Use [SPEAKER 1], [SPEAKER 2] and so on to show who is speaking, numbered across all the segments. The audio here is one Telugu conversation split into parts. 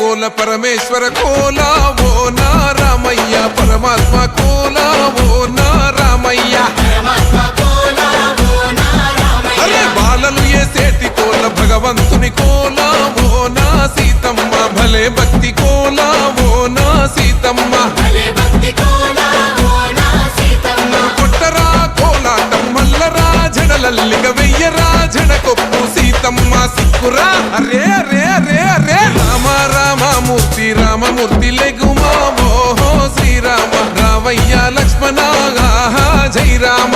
[SPEAKER 1] కోల పరమేశ్వర కోల ఓ నా రామయ్య పరమాత్మ కోల ఓ నా రామయ్య అరే బాలలు ఏసేటి కోల భగవంతుని కోల ఓ నా సీతమ్మ భలే భక్తి కోల ఓ నా సీతమ్మ కొట్టరా కోలాటం మల్లరా జడలల్లిగ వెయ్యరా జడకొప్పు సీతమ్మ సిక్కురా అరే అరే అరే అరే రామ రామమూర్తి రామమూర్తి లెగుమా ఓహో శ్రీరామ రావయ్య లక్ష్మణ జై రామ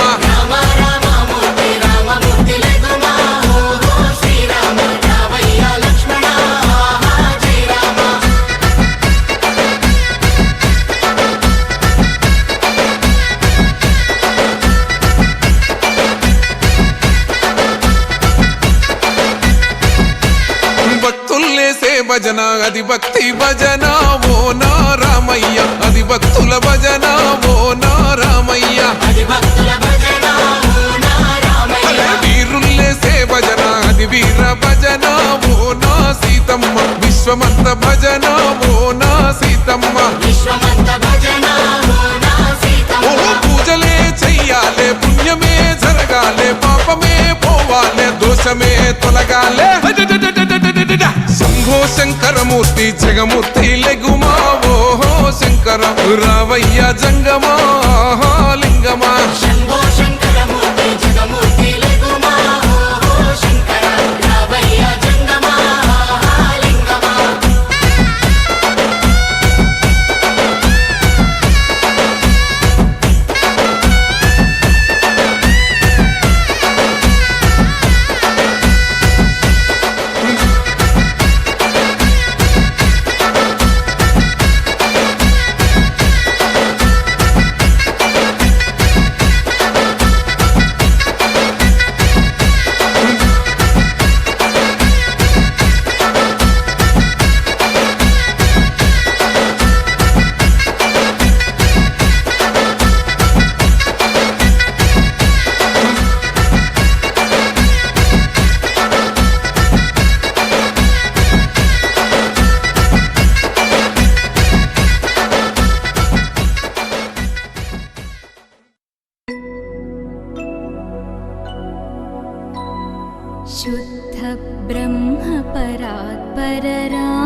[SPEAKER 1] భజన అది భక్తి భజన ఓ నా రామయ్య అది భక్తుల భజన ఓ నా రామయ్య వీరుల్లేసే భజన అది వీర భజన ఓ నా సీతమ్మ విశ్వమంత భజన ఓ నా సీతమ్మ ఓ పూజలే చెయ్యాలే పుణ్యమే జరగాలే పాపమే పోవాలే దోషమే తొలగాలే శంభో శంకరమూర్తి జగమూర్తి లెగుమా ఓహో శంకర రావయ్య జంగమా లింగమా శంభో శంకరమూర్తి జగమూర్తి లెగుమా ఓహో శంకర రావయ్య జంగమా లింగమా
[SPEAKER 2] शुद्ध ब्रह्म परात्पर राम